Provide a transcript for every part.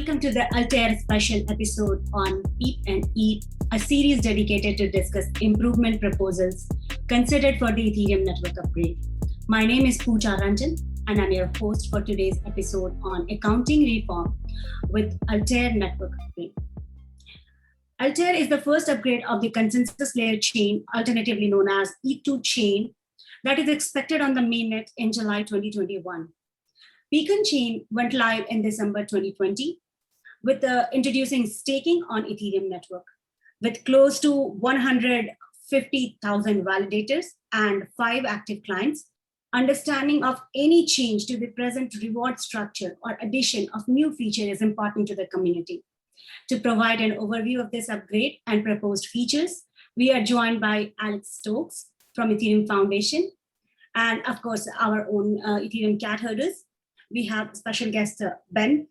Welcome to the Altair special episode on PEEPanEIP, a series dedicated to discuss improvement proposals considered for the Ethereum network upgrade. My name is Pooja Ranjan, and I'm your host for today's episode on accounting reform with Altair network upgrade. Altair is the first upgrade of the consensus layer chain, alternatively known as ETH2 chain, that is expected on the mainnet in July 2021. Beacon chain went live in December 2020 with introducing staking on Ethereum network with close to 150,000 validators and 5 active clients. Understanding of any change to the present reward structure or addition of new feature is important to the community. To provide an overview of this upgrade and proposed features, we are joined by Alex Stokes from Ethereum Foundation, and of course, our own Ethereum cat herders. We have special guest, Ben.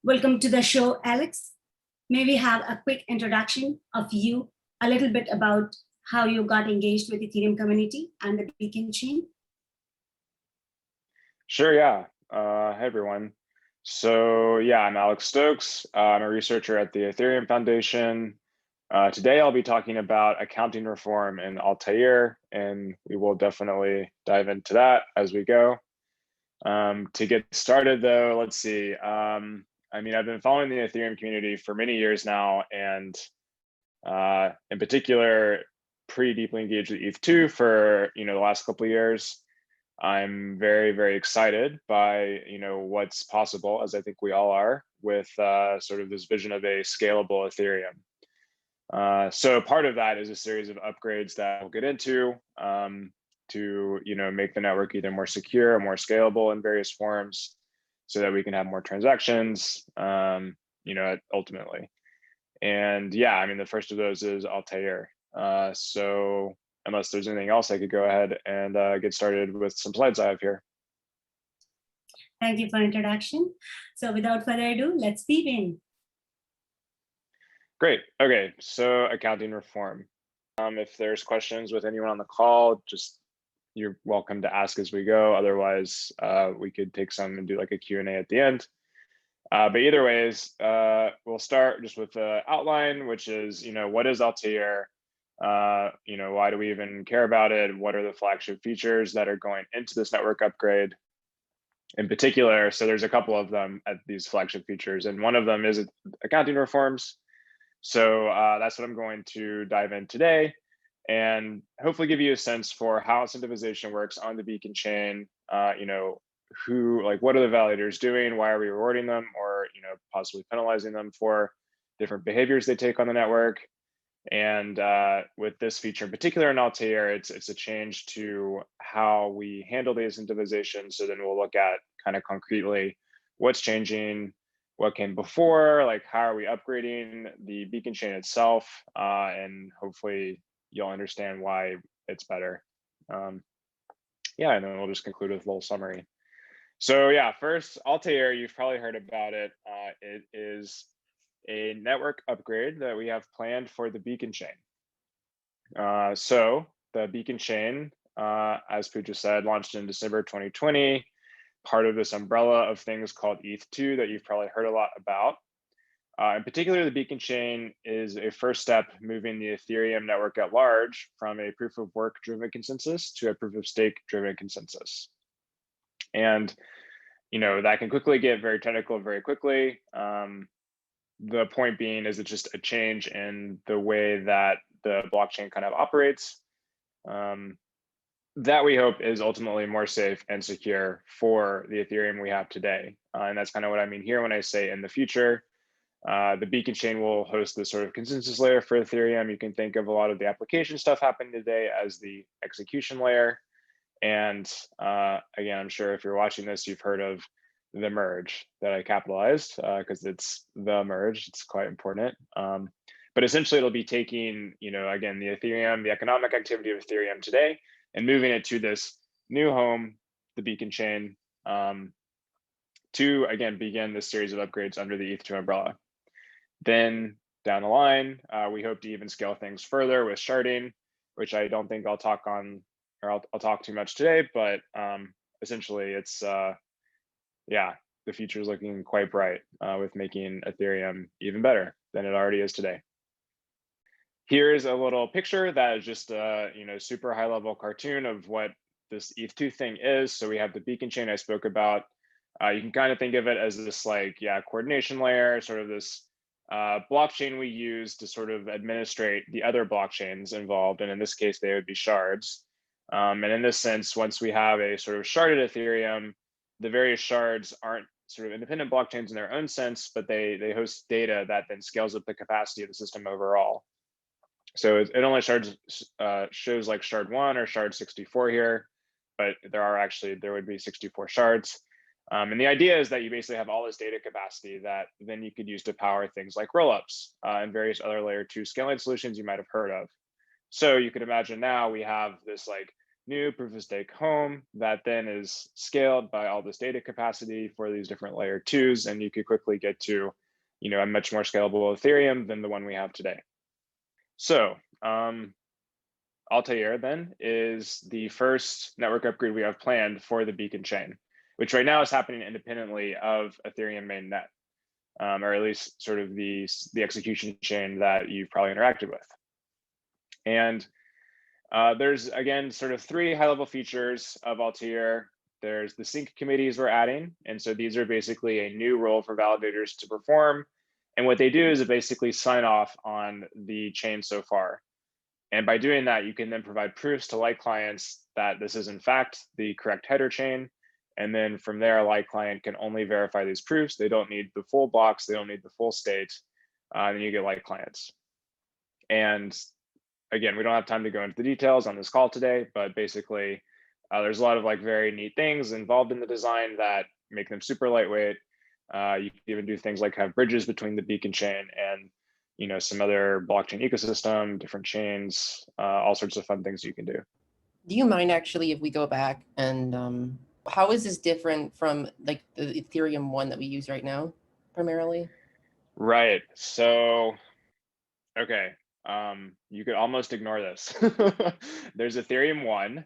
Welcome to the show, Alex. May we have a quick introduction of you, a little bit about how you got engaged with Ethereum community and the Beacon chain? Sure, yeah. Hey, everyone. So yeah, I'm Alex Stokes. I'm a researcher at the Ethereum Foundation. Today, I'll be talking about accounting reform in Altair, and we will definitely dive into that as we go. To get started though, let's see. I've been following the Ethereum community for many years now, and in particular, pretty deeply engaged with ETH2 for the last couple of years. I'm very, very excited by what's possible, as I think we all are, with sort of this vision of a scalable Ethereum. So part of that is a series of upgrades that we'll get into. To make the network either more secure or more scalable in various forms, so that we can have more transactions, ultimately. And yeah, the first of those is Altair. So unless there's anything else, I could go ahead and get started with some slides I have here. Thank you for introduction. So without further ado, let's dive in. Great. Okay. So accounting reform. If there's questions with anyone on the call, you're welcome to ask as we go. Otherwise, we could take some and do like a Q&A at the end. But either ways, we'll start just with the outline, which is, what is Altair? Why do we even care about it? What are the flagship features that are going into this network upgrade in particular? So there's a couple of them at these flagship features, and one of them is accounting reforms. So that's what I'm going to dive in today, and hopefully give you a sense for how incentivization works on the Beacon chain. What are the validators doing? Why are we rewarding them, or possibly penalizing them for different behaviors they take on the network? And with this feature in particular in Altair, it's a change to how we handle the incentivization. So then we'll look at kind of concretely what's changing, what came before, like how are we upgrading the Beacon chain itself, and hopefully you'll understand why it's better. And then we'll just conclude with a little summary. So yeah, first, Altair, you've probably heard about it. It is a network upgrade that we have planned for the Beacon chain. So the Beacon chain, as Pooja said, launched in December 2020, part of this umbrella of things called ETH2 that you've probably heard a lot about. In particular, the Beacon chain is a first step moving the Ethereum network at large from a proof of work driven consensus to a proof of stake driven consensus. And that can quickly get very technical very quickly. The point being is it's just a change in the way that the blockchain kind of operates, that we hope is ultimately more safe and secure for the Ethereum we have today. And that's kind of what I mean here when I say in the future. The Beacon chain will host this sort of consensus layer for Ethereum. You can think of a lot of the application stuff happening today as the execution layer. And again, I'm sure if you're watching this, you've heard of the merge that I capitalized because it's the merge. It's quite important. But essentially, it'll be taking, again, the Ethereum, the economic activity of Ethereum today, and moving it to this new home, the Beacon chain, to again begin this series of upgrades under the ETH2 umbrella. Then down the line, we hope to even scale things further with sharding, which I don't think I'll talk on, or I'll talk too much today, but essentially it's the future is looking quite bright with making Ethereum even better than it already is today. Here's a little picture that is just a super high level cartoon of what this ETH2 thing is. So we have the beacon chain I spoke about. You can kind of think of it as this coordination layer, sort of this blockchain we use to sort of administrate the other blockchains involved. And in this case, they would be shards. And in this sense, once we have a sort of sharded Ethereum, the various shards aren't sort of independent blockchains in their own sense, but they host data that then scales up the capacity of the system overall. So it only shows like shard 1 or shard 64 here, but there would be 64 shards. And the idea is that you basically have all this data capacity that then you could use to power things like rollups and various other layer 2 scaling solutions you might have heard of. So you could imagine now we have this new proof of stake home that then is scaled by all this data capacity for these different layer 2s, and you could quickly get to a much more scalable Ethereum than the one we have today. So Altair then is the first network upgrade we have planned for the beacon chain, which right now is happening independently of Ethereum mainnet, or at least sort of the execution chain that you've probably interacted with. And there's, again, sort of 3 high-level features of Altair. There's the sync committees we're adding. And so these are basically a new role for validators to perform. And what they do is basically sign off on the chain so far. And by doing that, you can then provide proofs to light clients that this is in fact the correct header chain. And then from there, a light client can only verify these proofs. They don't need the full blocks. They don't need the full state. And then you get light clients. And again, we don't have time to go into the details on this call today, but basically there's a lot of very neat things involved in the design that make them super lightweight. You can even do things like have bridges between the beacon chain and some other blockchain ecosystem, different chains, all sorts of fun things you can do. Do you mind actually if we go back and how is this different from the Ethereum one that we use right now primarily? Right. So, okay. You could almost ignore this. There's Ethereum 1,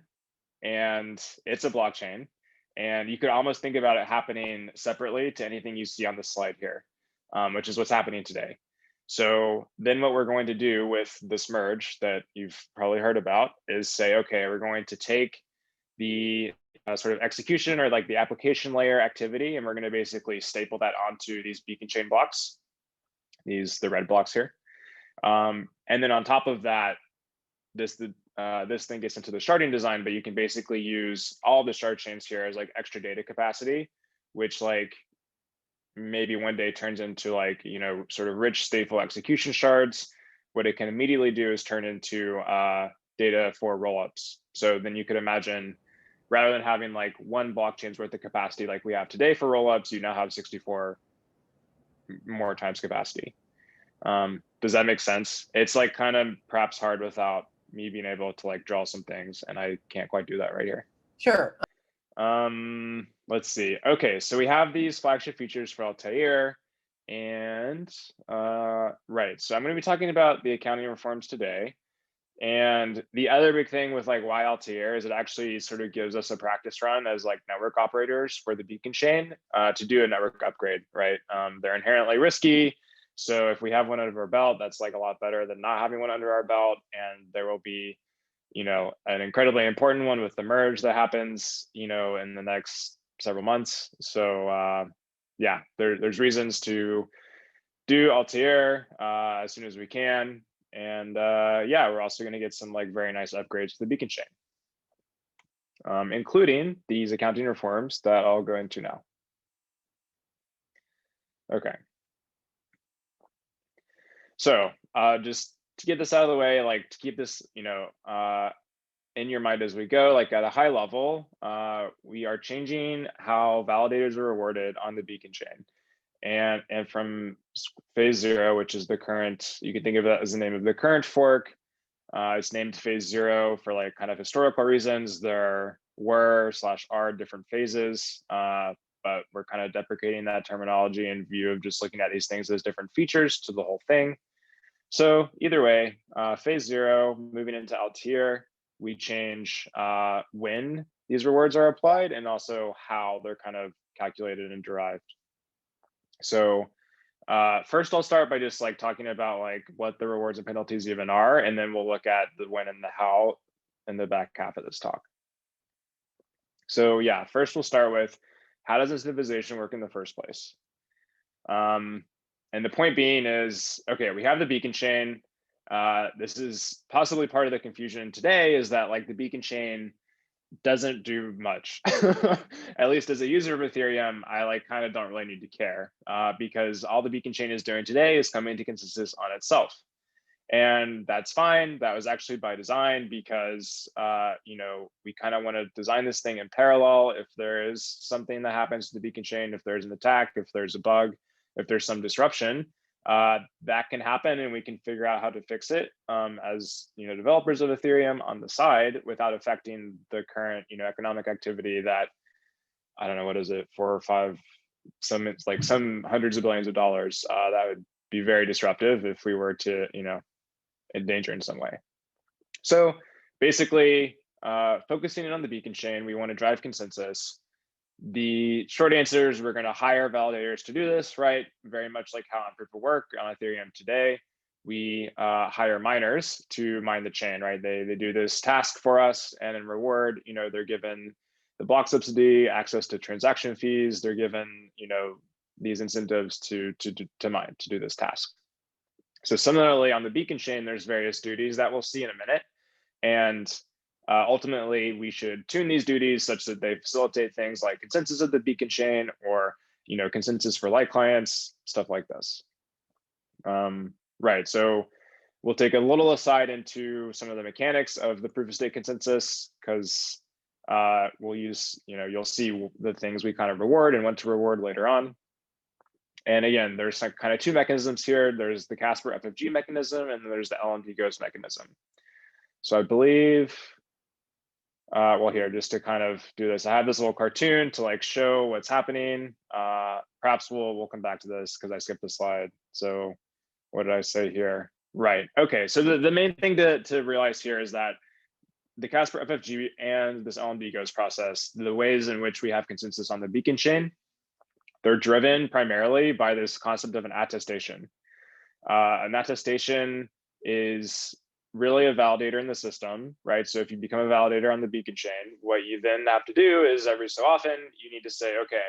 and it's a blockchain. And you could almost think about it happening separately to anything you see on the slide here, which is what's happening today. So then what we're going to do with this merge that you've probably heard about is say, okay, we're going to take the sort of execution or the application layer activity, and we're going to basically staple that onto these beacon chain blocks, the red blocks here. And then on top of that, this thing gets into the sharding design, but you can basically use all the shard chains here as extra data capacity, which maybe one day turns into sort of rich stateful execution shards. What it can immediately do is turn into data for rollups. So then you could imagine, rather than having one blockchain's worth of capacity like we have today for rollups, you now have 64 more times capacity. Does that make sense? It's kind of perhaps hard without me being able to draw some things, and I can't quite do that right here. Sure. Let's see. Okay, so we have these flagship features for Altair, and right. So I'm going to be talking about the accounting reforms today. And the other big thing with why Altair is it actually sort of gives us a practice run as network operators for the beacon chain to do a network upgrade, right? They're inherently risky. So if we have one under our belt, that's a lot better than not having one under our belt. And there will be an incredibly important one with the merge that happens, in the next several months. So yeah, there's reasons to do Altair as soon as we can. And yeah, we're also going to get some very nice upgrades to the beacon chain, including these accounting reforms that I'll go into now. Okay. So just to get this out of the way, to keep this, in your mind as we go, at a high level, we are changing how validators are rewarded on the beacon chain. And from phase 0, which is the current, you can think of that as the name of the current fork. It's named phase 0 for kind of historical reasons. There were/are different phases, but we're kind of deprecating that terminology in view of just looking at these things as different features to the whole thing. So either way, phase 0, moving into Altair, we change when these rewards are applied and also how they're kind of calculated and derived. So first I'll start by just like talking about like what the rewards and penalties even are, and then we'll look at the when and the how in the back half of this talk. So yeah, first we'll start with how does incentivization work in the first place? And the point being is, okay, we have the beacon chain. This is possibly part of the confusion today, is that like the beacon chain doesn't do much. At least as a user of Ethereum, I like kind of don't really need to care because all the beacon chain is doing today is coming to consensus on itself. And that's fine. That was actually by design because, you know, we kind of want to design this thing in parallel. If there is something that happens to the beacon chain, if there's an attack, if there's a bug, if there's some disruption, that can happen, and we can figure out how to fix it as, you know, developers of Ethereum on the side without affecting the current, you know, economic activity that, I don't know, what is it, 4 or 5, it's like some hundreds of billions of dollars. That would be very disruptive if we were to, you know, endanger in some way. So basically, focusing in on the beacon chain, we want to drive consensus. The short answer is we're going to hire validators to do this, right? Very much like how on proof of work on Ethereum today, we hire miners to mine the chain, right? They do this task for us, and in reward, you know, they're given the block subsidy, access to transaction fees. They're given, you know, these incentives to mine, to do this task. So similarly on the beacon chain, there's various duties that we'll see in a minute, and ultimately, we should tune these duties such that they facilitate things like consensus of the beacon chain, or, you know, consensus for light clients, stuff like this. Right. So we'll take a little aside into some of the mechanics of the proof of stake consensus, because we'll use, you know, you'll see the things we kind of reward and want to reward later on. And again, there's some kind of two mechanisms here. There's the Casper FFG mechanism, and then there's the LMD Ghost mechanism. So I believe, well, here, just to kind of do this, I have this little cartoon to like show what's happening. Perhaps we'll come back to this because I skipped the slide. So what did I say here? Right. Okay. So the main thing to realize here is that the Casper FFG and this LMD Ghost process, the ways in which we have consensus on the beacon chain, they're driven primarily by this concept of an attestation. An attestation is really a validator in the system, right? So if you become a validator on the beacon chain, what you then have to do is every so often, you need to say, okay,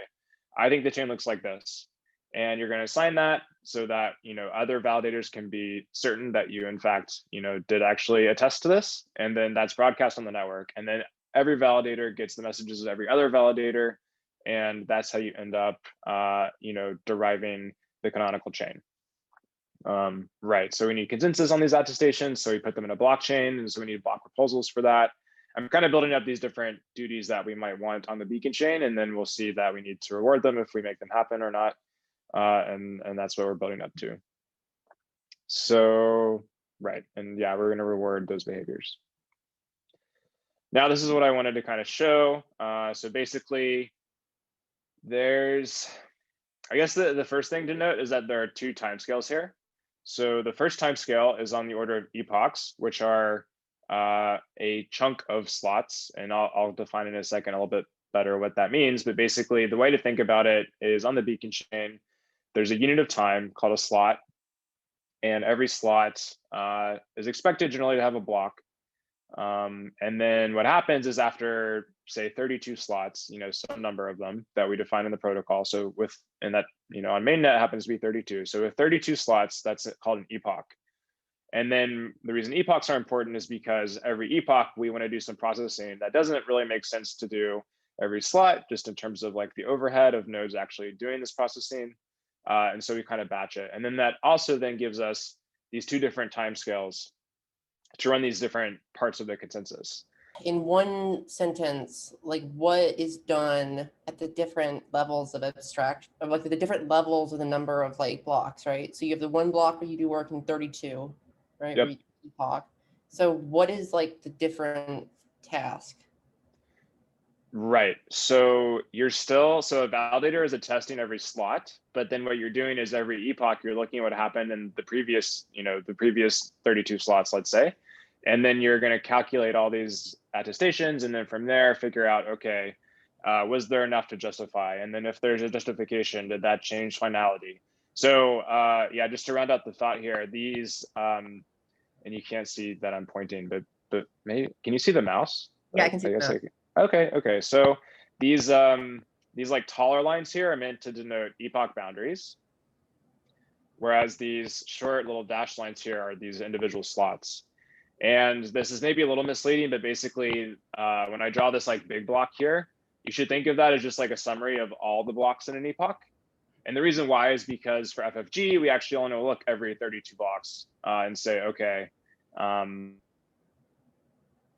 I think the chain looks like this. And you're going to sign that so that, you know, other validators can be certain that you, in fact, you know, did actually attest to this. And then that's broadcast on the network. And then every validator gets the messages of every other validator. And that's how you end up, you know, deriving the canonical chain. Right, so we need consensus on these attestations, so we put them in a blockchain, and so we need block proposals for that. I'm kind of building up these different duties that we might want on the beacon chain, and then we'll see that we need to reward them if we make them happen or not, and that's what we're building up to. So, right, and yeah, we're going to reward those behaviors. Now, this is what I wanted to kind of show. So basically, there's, I guess the first thing to note is that there are 2 timescales here. So the first timescale is on the order of epochs, which are a chunk of slots, and I'll define in a second a little bit better what that means. But basically, the way to think about it is on the beacon chain, there's a unit of time called a slot, and every slot is expected generally to have a block. And then what happens is after, say, 32 slots, you know, some number of them that we define in the protocol. So and that, you know, on mainnet happens to be 32. So with 32 slots, that's called an epoch. And then the reason epochs are important is because every epoch, we want to do some processing that doesn't really make sense to do every slot, just in terms of like the overhead of nodes actually doing this processing. And so we kind of batch it. And then that also then gives us these 2 different timescales to run these different parts of the consensus. In one sentence, like what is done at the different levels of abstraction, of like the different levels of the number of like blocks, right? So you have the one block where you do work in 32, right? Yep. Where you epoch. So what is like the different task? Right. So you're still, so a validator is attesting every slot, but then what you're doing is every epoch, you're looking at what happened in the previous, you know, the previous 32 slots, let's say. And then you're going to calculate all these attestations, and then from there figure out, okay, Was there enough to justify? And then if there's a justification, did that change finality? So yeah, just to round out the thought here, these, and you can't see that I'm pointing, but maybe, can you see the mouse? Yeah, I can see that. Okay. So these like taller lines here are meant to denote epoch boundaries, whereas these short little dashed lines here are these individual slots. And this is maybe a little misleading, but basically when I draw this like big block here, you should think of that as just like a summary of all the blocks in an epoch. And the reason why is because for FFG, we actually only look every 32 blocks and say, okay,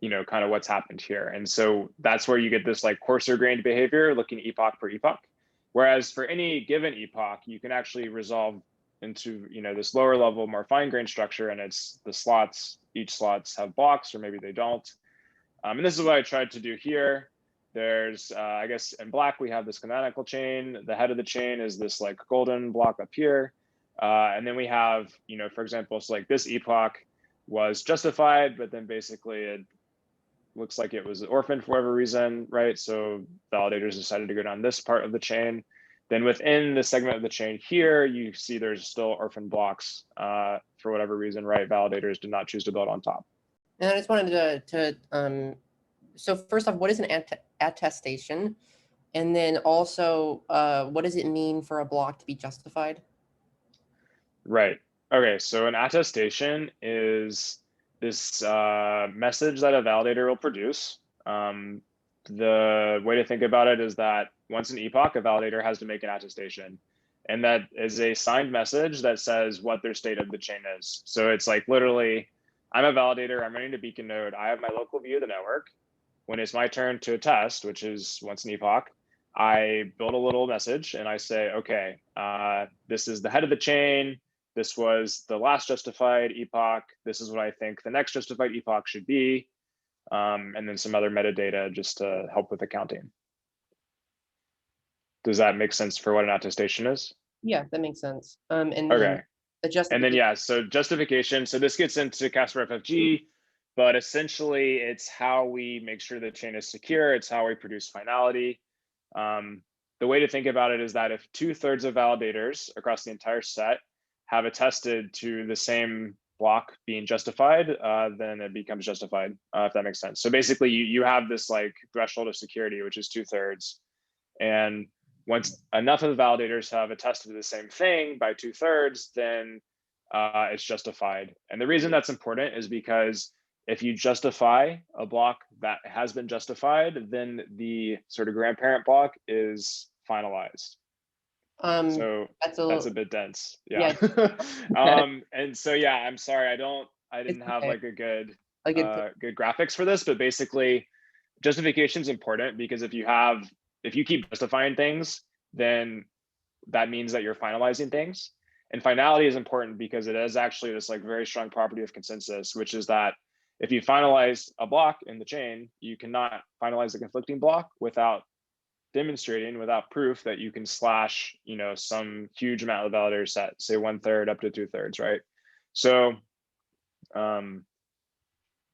you know, kind of what's happened here. And so that's where you get this like coarser grained behavior looking epoch per epoch. Whereas for any given epoch, you can actually resolve into, you know, this lower level, more fine grained structure, and it's the slots, each slots have blocks, or maybe they don't. And this is what I tried to do here. There's, I guess in black, we have this canonical chain. The head of the chain is this like golden block up here. And then we have, you know, for example, so like this epoch was justified, but then basically it looks like it was orphaned for whatever reason, right? So validators decided to go down this part of the chain. Then within the segment of the chain here, you see there's still orphan blocks for whatever reason, right? Validators did not choose to build on top. And I just wanted to so first off, what is an attestation? And then also, what does it mean for a block to be justified? Right. Okay, so an attestation is this message that a validator will produce. The way to think about it is that once an epoch, a validator has to make an attestation. And that is a signed message that says what their state of the chain is. So it's like literally, I'm a validator, I'm running a beacon node, I have my local view of the network. When it's my turn to attest, which is once an epoch, I build a little message and I say, okay, this is the head of the chain. This was the last justified epoch. This is what I think the next justified epoch should be. And then some other metadata just to help with accounting. Does that make sense for what an attestation is? Yeah, that makes sense. And then okay. And then yeah, so justification. So this gets into Casper FFG, but essentially it's how we make sure the chain is secure. It's how we produce finality. The way to think about it is that if 2/3 of validators across the entire set have attested to the same block being justified, then it becomes justified, if that makes sense. So basically you have this like threshold of security, which is 2/3. And once enough of the validators have attested to the same thing by 2/3, then it's justified. And the reason that's important is because if you justify a block that has been justified, then the sort of grandparent block is finalized. So that's a bit dense. Yeah. And so, yeah, I'm sorry. I didn't have like a good graphics for this, but basically justification is important because if you keep justifying things, then that means that you're finalizing things. And finality is important because it is actually this like very strong property of consensus, which is that if you finalize a block in the chain, you cannot finalize a conflicting block without demonstrating, without proof that you can slash, you know, some huge amount of validator set, say 1/3 up to 2/3, right? So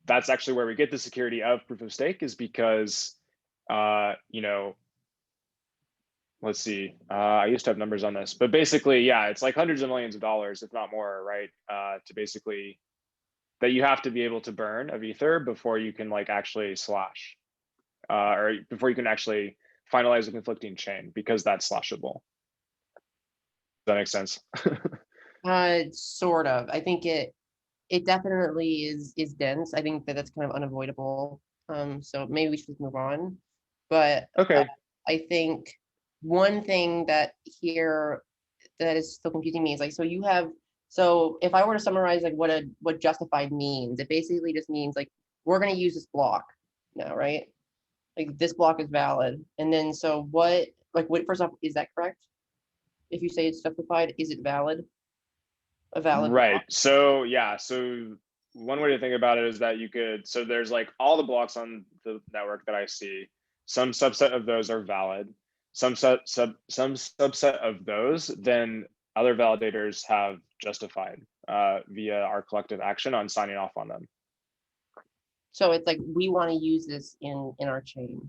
that's actually where we get the security of proof of stake, is because, you know, let's see, I used to have numbers on this, but basically, yeah, it's like hundreds of millions of dollars, if not more, right? To basically, that you have to be able to burn of Ether before you can like actually slash, or before you can actually finalize a conflicting chain, because that's slashable. Does that make sense? Sort of. I think it definitely is dense. I think that's kind of unavoidable. So maybe we should just move on. But okay. I think one thing that here that is still confusing me is like, so if I were to summarize like what justified means, it basically just means like we're going to use this block now, right? Like this block is valid. And then so first off, is that correct? If you say it's justified, is it valid? A valid right block? So yeah, so one way to think about it is that you could, so there's like all the blocks on the network that I see, some subset of those are valid, some subset of those then other validators have justified via our collective action on signing off on them. So it's like we want to use this in our chain.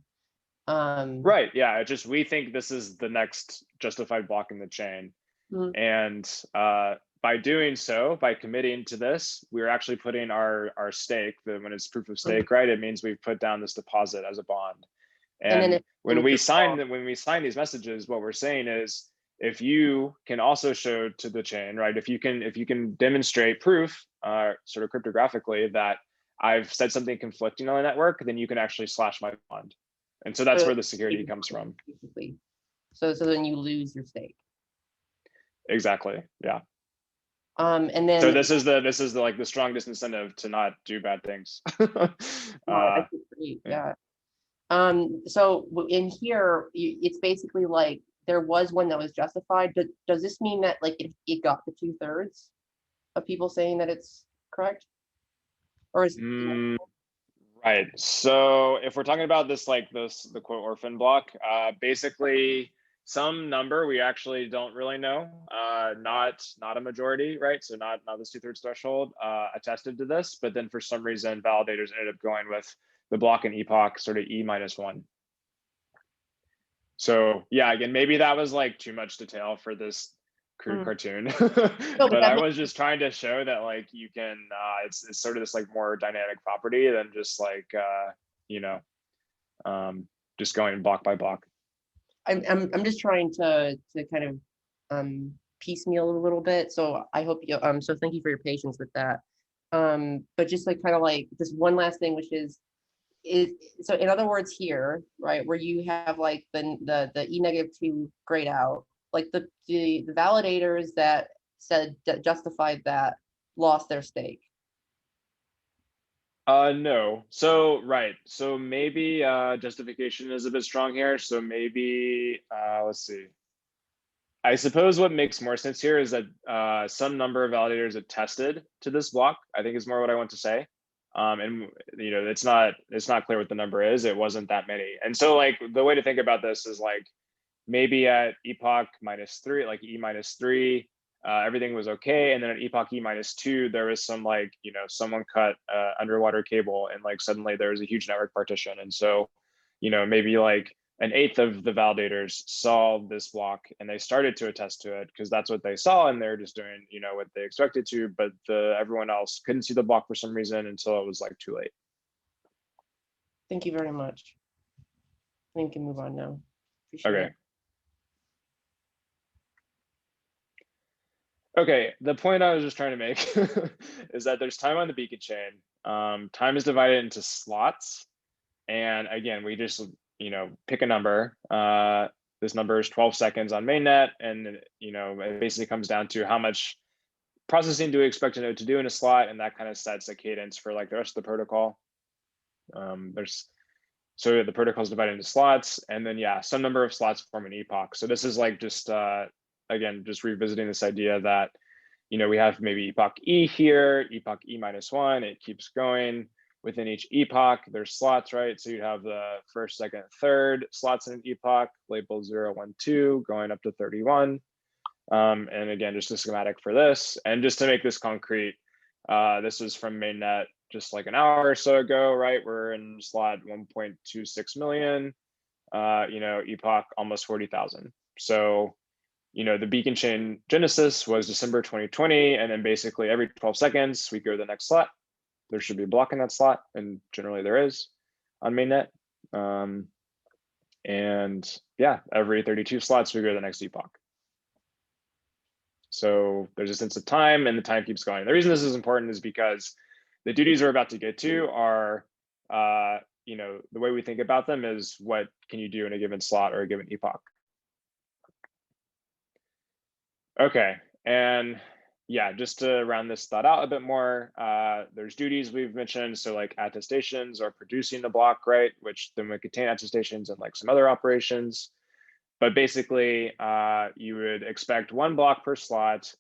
Right, yeah, it just, we think this is the next justified block in the chain. Mhm. And by doing so, by committing to this, we're actually putting our stake, when it's proof of stake, right? It means we've put down this deposit as a bond. And then And if when things we go wrong- sign these messages, what we're saying is, if you can also show to the chain, right? If you can demonstrate proof, sort of cryptographically, that I've said something conflicting on the network, then you can actually slash my bond. And so that's So where the security comes from. basically. So then you lose your stake. Exactly. Yeah. And then So this is the like the strongest incentive to not do bad things. I think great, yeah. So in here, it's basically like there was one that was justified. Does this mean that like it got the 2/3 of people saying that it's correct? Or is Right. So if we're talking about this, like the quote orphan block, basically some number we actually don't really know, not a majority, right? So not this 2/3 threshold attested to this, but then for some reason validators ended up going with the block and epoch sort of E-1. So yeah, again, maybe that was like too much detail for this crude cartoon, No, but that I was just trying to show that like you can, it's sort of this like more dynamic property than just like, you know, just going block by block. I'm just trying to kind of piecemeal a little bit. So I hope you so thank you for your patience with that. But just like kind of like just one last thing, which is so in other words here, right, where you have like the E-2 grayed out, like the validators that said that justified that lost their stake. No. So right. So maybe justification is a bit strong here. So maybe let's see. I suppose what makes more sense here is that some number of validators attested to this block, I think is more what I want to say. And you know, it's not clear what the number is. It wasn't that many. And so like the way to think about this is like maybe at epoch -3, like E-3, everything was okay. And then at epoch E-2, there was some like, you know, someone cut underwater cable and like suddenly there was a huge network partition. And so, you know, maybe like an eighth of the validators saw this block and they started to attest to it because that's what they saw and they're just doing, you know, what they expected to, but everyone else couldn't see the block for some reason until it was like too late. Thank you very much. I think we can move on now. Appreciate Okay. it. Okay, the point I was just trying to make is that there's time on the beacon chain. Time is divided into slots. And again, we just, you know, pick a number. This number is 12 seconds on mainnet. And, you know, it basically comes down to how much processing do we expect a node to do in a slot. And that kind of sets a cadence for like the rest of the protocol. So the protocol is divided into slots. And then, yeah, some number of slots form an epoch. So this is like just, again, just revisiting this idea that, you know, we have maybe epoch E here, epoch E-1, it keeps going. Within each epoch, there's slots, right? So you have the first, second, third slots in an epoch, labeled 0, 1, 2, going up to 31. And again, just a schematic for this. And just to make this concrete, this was from mainnet just like an hour or so ago, right? We're in slot 1.26 million, you know, epoch almost 40,000. So, you know, the beacon chain genesis was December 2020. And then basically every 12 seconds, we go to the next slot. There should be a block in that slot. And generally there is on mainnet. And yeah, every 32 slots, we go to the next epoch. So there's a sense of time and the time keeps going. The reason this is important is because the duties we're about to get to are, you know, the way we think about them is what can you do in a given slot or a given epoch. Okay, and yeah, just to round this thought out a bit more, there's duties we've mentioned. So like attestations or producing the block, right? Which then would contain attestations and like some other operations. But basically, you would expect one block per slot,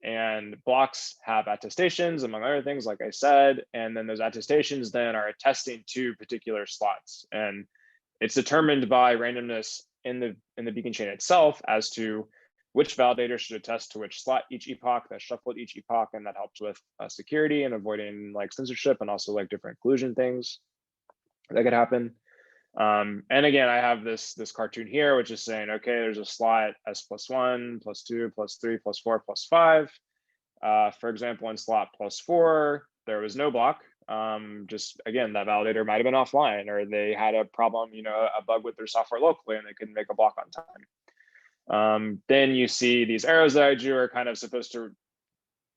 and blocks have attestations, among other things, like I said, and then those attestations then are attesting to particular slots. And it's determined by randomness in the beacon chain itself as to which validator should attest to which slot each epoch, that shuffled each epoch, and that helps with security and avoiding like censorship and also like different collusion things that could happen. And again, I have this cartoon here, which is saying, okay, there's a slot S+1, +2, +3, +4, +5. For example, in slot +4, there was no block. Just again, that validator might have been offline, or they had a problem, a bug with their software locally, and they couldn't make a block on time. Then you see these arrows that I drew are kind of supposed to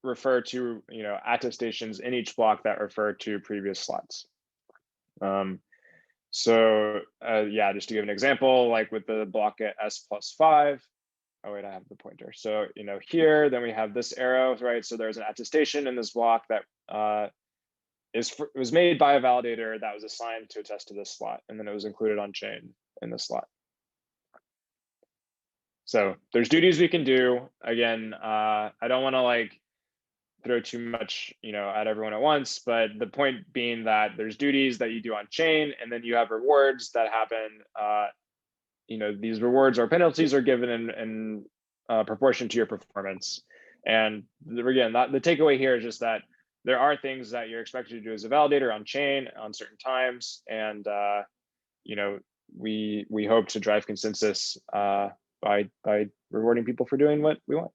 refer to, attestations in each block that refer to previous slots. So yeah, just to give an example, like with the block at S+5. Oh wait, I have the pointer. So here, then we have this arrow, right? So there's an attestation in this block that was made by a validator that was assigned to attest to this slot, and then it was included on chain in this slot. So there's duties we can do. Again, I don't want to like throw too much, at everyone at once, but the point being that there's duties that you do on chain, and then you have rewards that happen. These rewards or penalties are given in proportion to your performance. And again, the takeaway here is just that there are things that you're expected to do as a validator on chain on certain times, and we hope to drive consensus by rewarding people for doing what we want.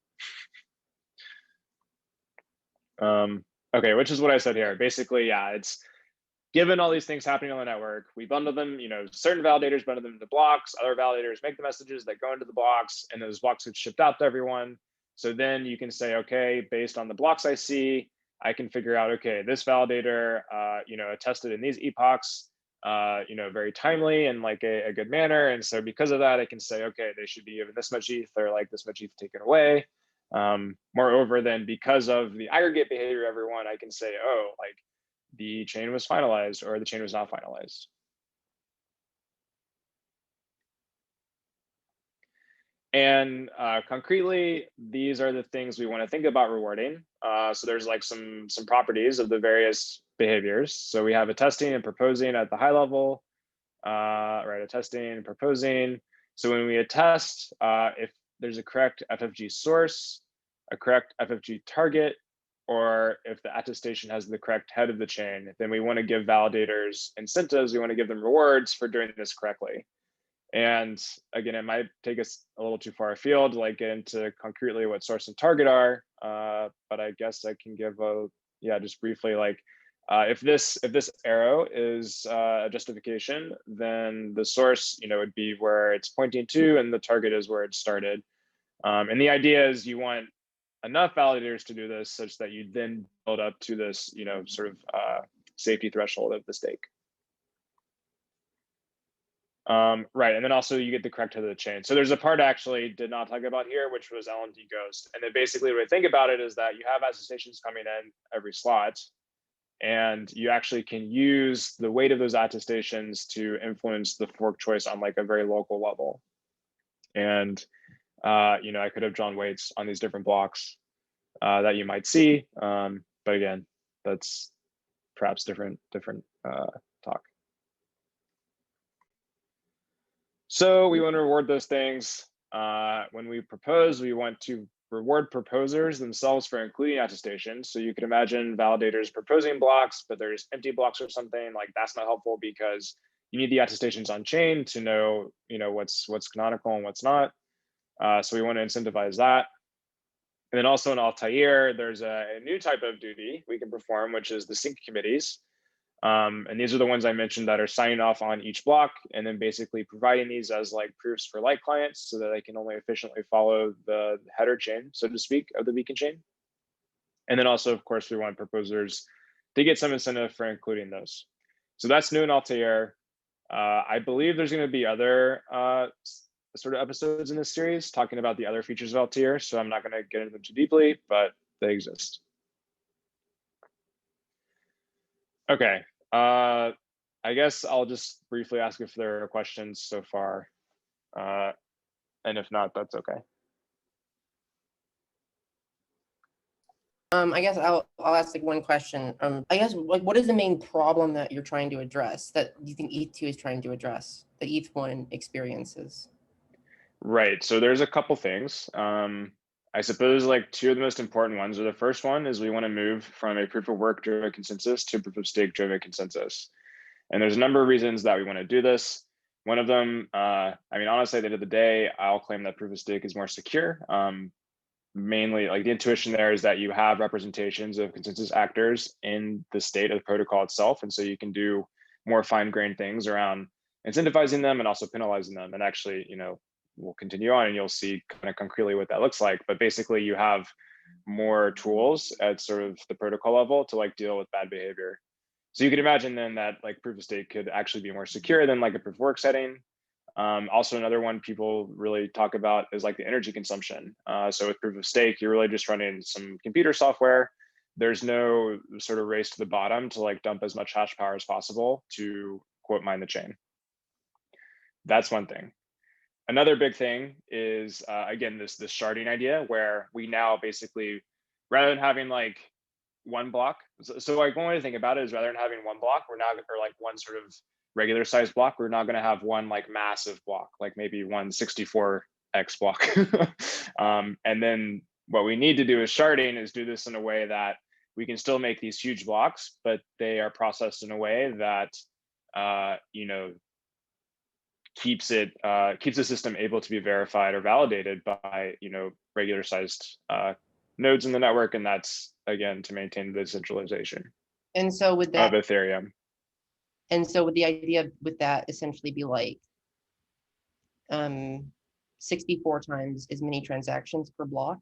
Okay, which is what I said here. Basically, yeah, it's given all these things happening on the network, we bundle them, certain validators bundle them into blocks, other validators make the messages that go into the blocks, and those blocks get shipped out to everyone. So then you can say, okay, based on the blocks I see, I can figure out, okay, this validator, attested in these epochs, very timely and like a good manner. And so because of that, I can say, okay, they should be given this much ETH or like this much ETH taken away. Moreover, then because of the aggregate behavior of everyone, I can say, oh, like the chain was finalized or the chain was not finalized. And concretely, these are the things we want to think about rewarding. So there's like some properties of the various behaviors. So we have attesting and proposing at the high level, right? Attesting and proposing. So when we attest, if there's a correct FFG source, a correct FFG target, or if the attestation has the correct head of the chain, then we want to give validators incentives. We want to give them rewards for doing this correctly. And again, it might take us a little too far afield, like get into concretely what source and target are. But I guess I can give just briefly, like if this arrow is a justification, then the source, would be where it's pointing to, and the target is where it started. And the idea is you want enough validators to do this such that you then build up to this, sort of safety threshold of the stake. Right, and then also you get the correct head of the chain. So there's a part I actually did not talk about here, which was LMD Ghost. And then basically the way to think about it is that you have attestations coming in every slot, and you actually can use the weight of those attestations to influence the fork choice on like a very local level. And I could have drawn weights on these different blocks that you might see, but again, that's perhaps different talk. So we want to reward those things. When we propose, we want to reward proposers themselves for including attestations. So you can imagine validators proposing blocks, but there's empty blocks or something. Like that's not helpful because you need the attestations on chain to know, what's canonical and what's not. So we want to incentivize that. And then also in Altair, there's a new type of duty we can perform, which is the sync committees. And these are the ones I mentioned that are signing off on each block and then basically providing these as like proofs for light clients so that they can only efficiently follow the header chain, so to speak, of the beacon chain. And then also, of course, we want proposers to get some incentive for including those. So that's new in Altair. I believe there's going to be other sort of episodes in this series talking about the other features of Altair. So I'm not going to get into them too deeply, but they exist. Okay, I guess I'll just briefly ask if there are questions so far. And if not, that's okay. I guess I'll ask like one question. I guess like what is the main problem that you're trying to address that you think ETH2 is trying to address that ETH1 experiences? Right, so there's a couple things. I suppose like two of the most important ones are the first one is we want to move from a proof of work driven consensus to proof of stake driven consensus. And there's a number of reasons that we want to do this. One of them, I mean, honestly, at the end of the day, I'll claim that proof of stake is more secure. Mainly, like the intuition there is that you have representations of consensus actors in the state of the protocol itself. And so you can do more fine-grained things around incentivizing them and also penalizing them. And actually, we'll continue on and you'll see kind of concretely what that looks like. But basically you have more tools at sort of the protocol level to like deal with bad behavior. So you could imagine then that like proof of stake could actually be more secure than like a proof of work setting. Also, another one people really talk about is like the energy consumption. So with proof of stake, you're really just running some computer software. There's no sort of race to the bottom to like dump as much hash power as possible to quote mine the chain. That's one thing. Another big thing is, again, this sharding idea where we now basically, rather than having like one block, so like one way to think about it is rather than having one block, we're now, or like one sort of regular size block, we're not going to have one like massive block, like maybe one 64x block. And then what we need to do with sharding is do this in a way that we can still make these huge blocks, but they are processed in a way that keeps the system able to be verified or validated by regular sized nodes in the network, and that's again to maintain the decentralization. And so with that of Ethereum. And so would the idea with that essentially be like 64 times as many transactions per block?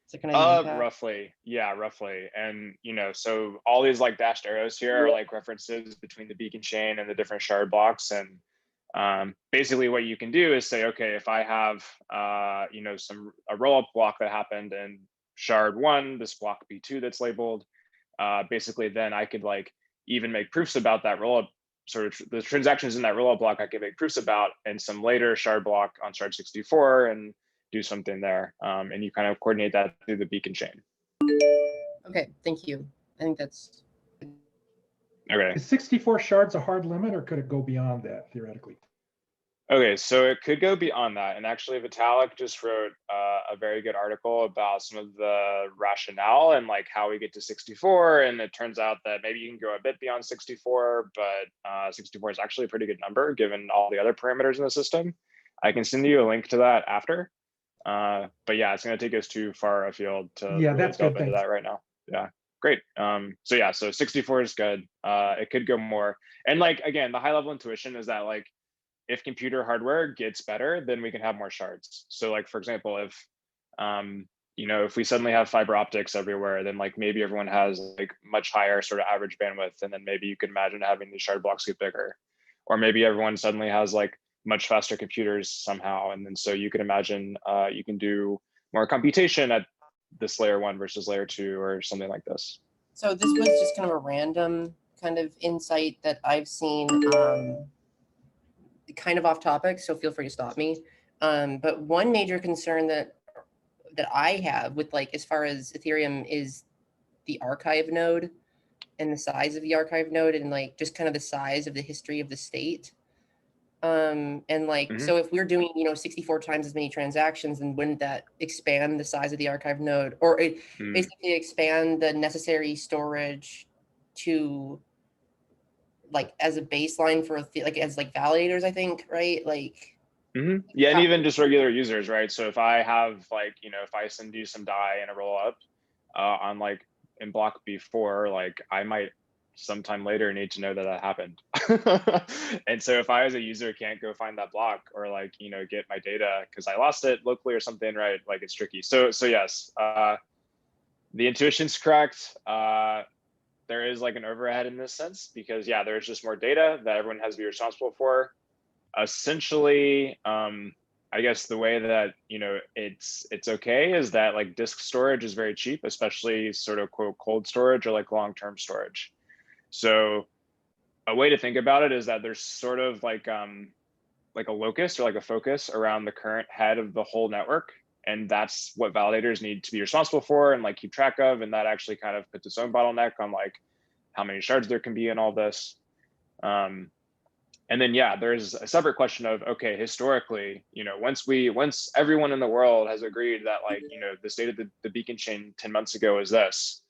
So kind of roughly, yeah, roughly. And so all these like dashed arrows here are like references between the beacon chain and the different shard blocks. And basically what you can do is say, okay, if I have a roll-up block that happened in shard 1, this block B2 that's labeled, basically then I could like even make proofs about that rollup, sort of the transactions in that rollup block I can make proofs about, and some later shard block on shard 64 and do something there. And you kind of coordinate that through the beacon chain. Okay, thank you. I think that's okay. Is 64 shards a hard limit, or could it go beyond that theoretically? Okay, so it could go beyond that. And actually Vitalik just wrote a very good article about some of the rationale and like how we get to 64. And it turns out that maybe you can go a bit beyond 64, but 64 is actually a pretty good number given all the other parameters in the system. I can send you a link to that after. But yeah, it's going to take us too far afield to really delve into that right now. Yeah, great. So 64 is good. It could go more. And like, again, the high level intuition is that like, if computer hardware gets better, then we can have more shards. So like, for example, if we suddenly have fiber optics everywhere, then like maybe everyone has like much higher sort of average bandwidth. And then maybe you could imagine having these shard blocks get bigger, or maybe everyone suddenly has like much faster computers somehow. And then so you can imagine you can do more computation at this layer 1 versus layer 2 or something like this. So this was just kind of a random kind of insight that I've seen, kind of off topic, so feel free to stop me. But one major concern that I have with like, as far as Ethereum, is the archive node and the size of the archive node, and like just kind of the size of the history of the state. And like, so if we're doing, 64 times as many transactions, then wouldn't that expand the size of the archive node, or it basically expand the necessary storage to like as a baseline for as validators, I think, right? Like, yeah, and even just regular users, right? So if I have like, if I send you some DAI in a roll up on like in block B4, like I might sometime later need to know that happened. And so if I as a user can't go find that block or like, get my data because I lost it locally or something, right? Like it's tricky. So yes, the intuition's correct. There is like an overhead in this sense because yeah, there's just more data that everyone has to be responsible for. Essentially, I guess the way that it's okay is that like disk storage is very cheap, especially sort of quote cold storage or like long-term storage. So a way to think about it is that there's sort of like a locus or like a focus around the current head of the whole network. And that's what validators need to be responsible for and like keep track of. And that actually kind of puts its own bottleneck on like how many shards there can be in all this. And then, yeah, there's a separate question of, okay, historically, once everyone in the world has agreed that like, the state of the beacon chain 10 months ago is this,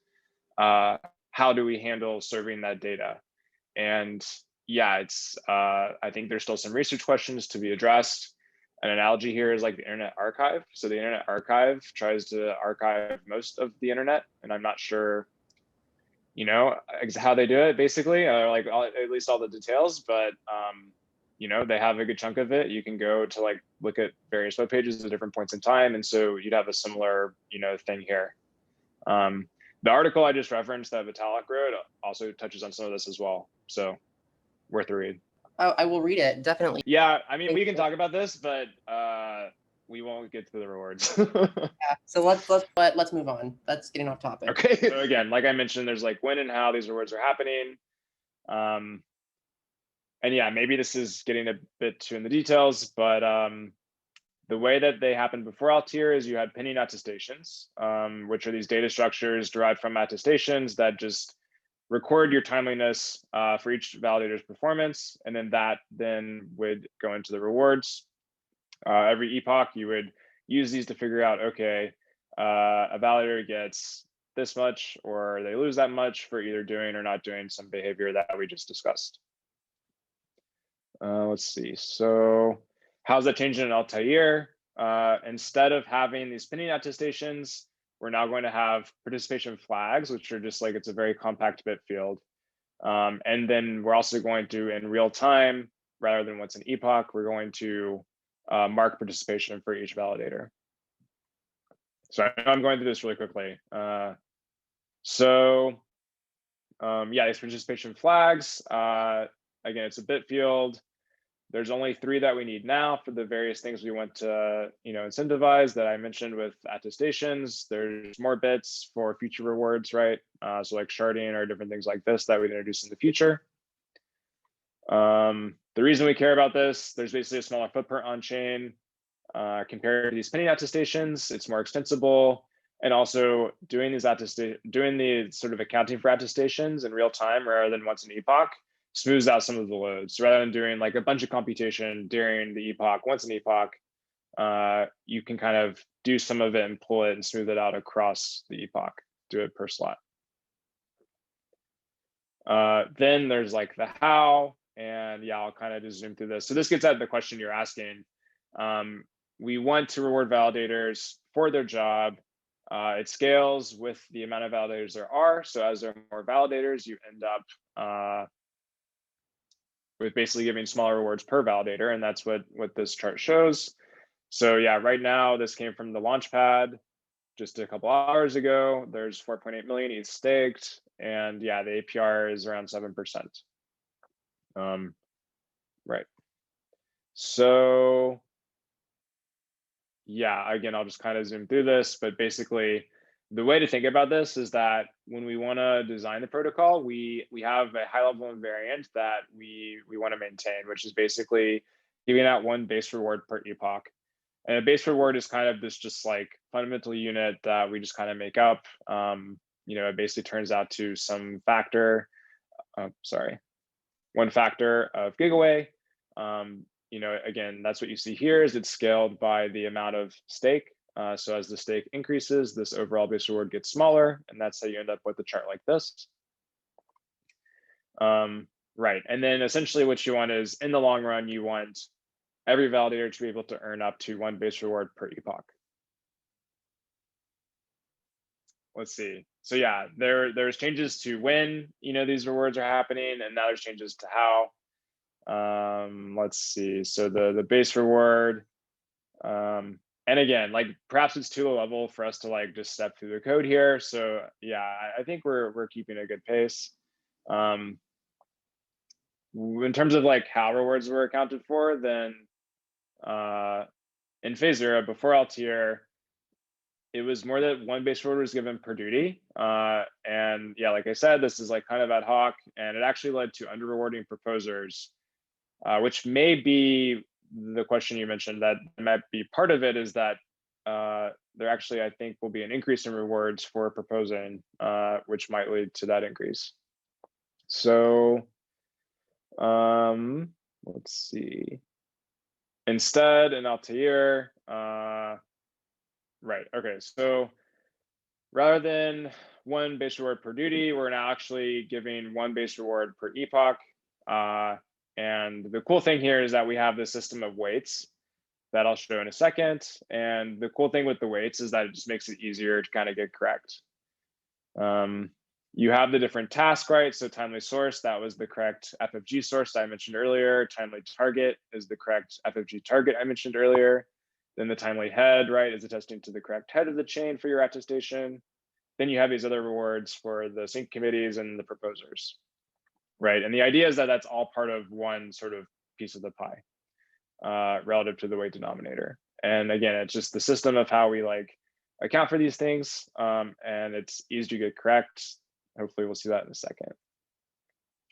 how do we handle serving that data? And, yeah, it's I think there's still some research questions to be addressed. An analogy here is like the Internet Archive. So the Internet Archive tries to archive most of the internet, and I'm not sure, you know, how they do it basically, or like at least all the details, but you know, they have a good chunk of it. You can go to like look at various web pages at different points in time, and so you'd have a similar, you know, thing here. The article I just referenced that Vitalik wrote also touches on some of this as well, so worth a read. Oh, I will read it, definitely. Yeah, I mean, Thank we can you. talk about this, but we won't get to the rewards. Yeah. So let's move on. That's getting off topic. Okay. So again, like I mentioned, there's like when and how these rewards are happening. And yeah, maybe this is getting a bit too in the details, but the way that they happened before Altair is you had pinning attestations, which are these data structures derived from attestations that just record your timeliness for each validator's performance, and then that then would go into the rewards. Every epoch, you would use these to figure out, okay, a validator gets this much or they lose that much for either doing or not doing some behavior that we just discussed. Let's see, so how's that changing in Altair? Instead of having these pinning attestations, we're now going to have participation flags, which are just like, it's a very compact bit field. And then we're also going to, in real time, rather than what's an epoch, we're going to mark participation for each validator. So I know I'm going through this really quickly. Yeah, these participation flags, again, it's a bit field. There's only 3 that we need now for the various things we want to, you know, incentivize that I mentioned with attestations. There's more bits for future rewards, right? So like sharding or different things like this that we'd introduce in the future. The reason we care about this, there's basically a smaller footprint on chain compared to these pinning attestations. It's more extensible, and also doing these doing the sort of accounting for attestations in real time rather than once an epoch smooths out some of the loads. So rather than doing like a bunch of computation during the epoch, once an epoch, you can kind of do some of it and pull it and smooth it out across the epoch, do it per slot. Then there's like the how, and yeah, I'll kind of just zoom through this. So this gets at the question you're asking. We want to reward validators for their job. It scales with the amount of validators there are. So as there are more validators, you end up with basically giving smaller rewards per validator, and that's what this chart shows. So yeah, right now this came from the launchpad just a couple hours ago. There's 4.8 million ETH staked, and yeah, the APR is around 7%. Right. So yeah, again, I'll just kind of zoom through this, but basically the way to think about this is that when we want to design the protocol, we have a high level invariant that we want to maintain, which is basically giving out 1 base reward per epoch. And a base reward is kind of this just like fundamental unit that we just kind of make up. You know, it basically turns out to some factor, 1 factor of gigaway. You know, again, that's what you see here is it's scaled by the amount of stake. So as the stake increases, this overall base reward gets smaller, and that's how you end up with a chart like this. Right, and then essentially what you want is, in the long run, you want every validator to be able to earn up to 1 base reward per epoch. Let's see. So yeah, there's changes to when, you know, these rewards are happening, and now there's changes to how. Let's see. So the base reward, and again, like perhaps it's too low level for us to like just step through the code here. So yeah, I think we're keeping a good pace. In terms of like how rewards were accounted for, then in phase 0 before Altair, it was more that 1 base reward was given per duty. And yeah, like I said, this is like kind of ad hoc, and it actually led to under rewarding proposers, which may be the question you mentioned. That might be part of it, is that there actually, I think, will be an increase in rewards for proposing, which might lead to that increase. So let's see. Instead, in Altair, right, okay, so rather than 1 base reward per duty, we're now actually giving 1 base reward per epoch. And the cool thing here is that we have this system of weights that I'll show in a second. And the cool thing with the weights is that it just makes it easier to kind of get correct. You have the different tasks, right? So timely source, that was the correct FFG source I mentioned earlier. Timely target is the correct FFG target I mentioned earlier. Then the timely head, right, is attesting to the correct head of the chain for your attestation. Then you have these other rewards for the sync committees and the proposers, right? And the idea is that that's all part of one sort of piece of the pie relative to the weight denominator. And again, it's just the system of how we like account for these things, and it's easy to get correct. Hopefully we'll see that in a second.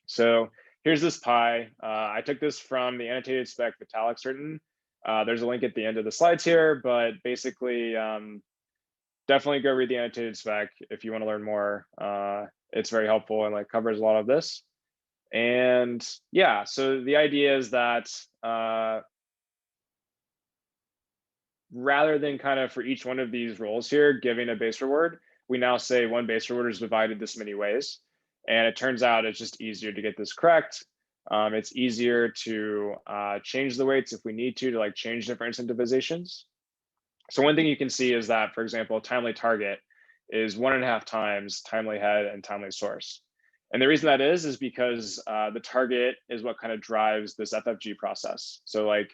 So here's this pie. I took this from the annotated spec with Alex written. There's a link at the end of the slides here, but basically definitely go read the annotated spec if you want to learn more. It's very helpful and like covers a lot of this. And yeah, so the idea is that rather than kind of for each one of these roles here, giving a base reward, we now say one base reward is divided this many ways. And it turns out it's just easier to get this correct. It's easier to change the weights if we need to like change different incentivizations. So one thing you can see is that, for example, timely target is 1.5 times timely head and timely source. And the reason that is because the target is what kind of drives this FFG process. So like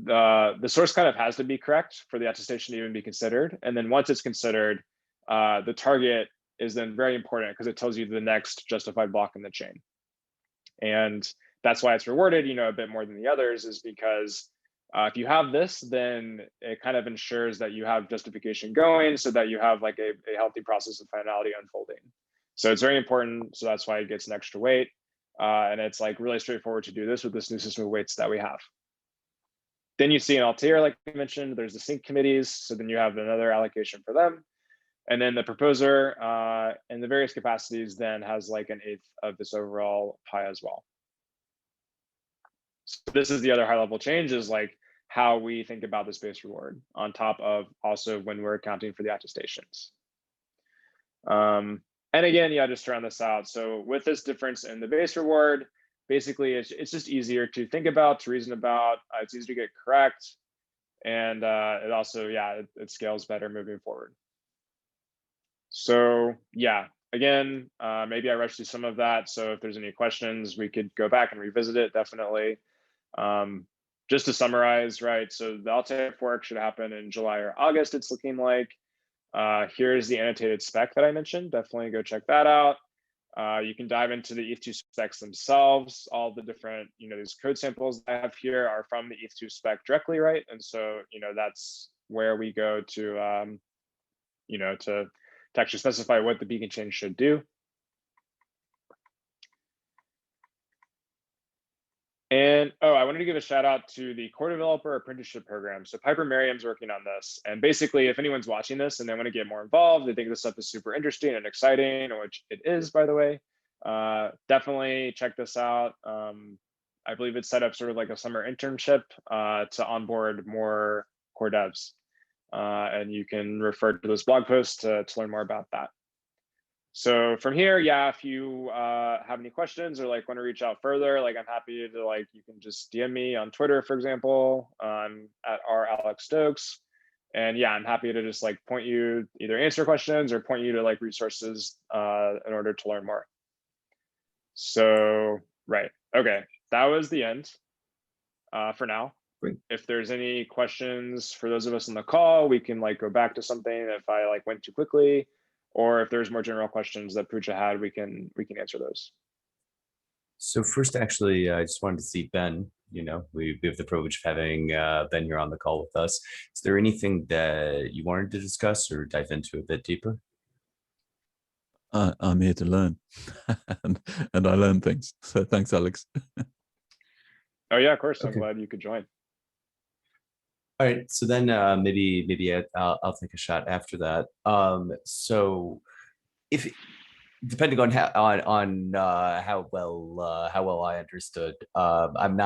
the source kind of has to be correct for the attestation to even be considered. And then once it's considered, the target is then very important because it tells you the next justified block in the chain. And that's why it's rewarded, you know, a bit more than the others, is because if you have this, then it kind of ensures that you have justification going so that you have like a healthy process of finality unfolding. So it's very important. So that's why it gets an extra weight. And it's like really straightforward to do this with this new system of weights that we have. Then you see in Altair, like I mentioned, there's the sync committees. So then you have another allocation for them. And then the proposer in the various capacities then has like 1/8 of this overall pie as well. So this is the other high level change, is like how we think about this base reward on top of also when we're accounting for the attestations. And again, yeah, just to round this out. So with this difference in the base reward, basically it's just easier to think about, to reason about, it's easier to get correct. And it also, yeah, it scales better moving forward. So yeah, again, maybe I rushed through some of that. So if there's any questions, we could go back and revisit it, definitely. Just to summarize, right? So the Altair fork should happen in July or August, it's looking like. Here's the annotated spec that I mentioned. Definitely go check that out. You can dive into the ETH2 specs themselves. All the different, you know, these code samples I have here are from the ETH2 spec directly, right? And so, you know, that's where we go to, you know, to actually specify what the beacon chain should do. And oh, I wanted to give a shout out to the core developer apprenticeship program. So Piper Merriam's working on this. And basically, if anyone's watching this and they want to get more involved, they think this stuff is super interesting and exciting, which it is, by the way, definitely check this out. I believe it's set up sort of like a summer internship to onboard more core devs. And you can refer to this blog post to learn more about that. So from here, yeah, if you have any questions or like want to reach out further, like I'm happy to like, you can just DM me on Twitter, for example, at Alex Stokes. And yeah, I'm happy to just like point you, either answer questions or point you to like resources in order to learn more. So, right, okay, that was the end for now. Great. If there's any questions for those of us on the call, we can like go back to something if I like went too quickly, or if there's more general questions that Pooja had, we can answer those. So first, actually, I just wanted to see Ben. You know, we have the privilege of having Ben here on the call with us. Is there anything that you wanted to discuss or dive into a bit deeper? I'm here to learn, and I learn things. So thanks, Alex. Oh yeah, of course. Okay. I'm glad you could join. All right, so then maybe I'll take a shot after that. So if depending on how well I understood, I'm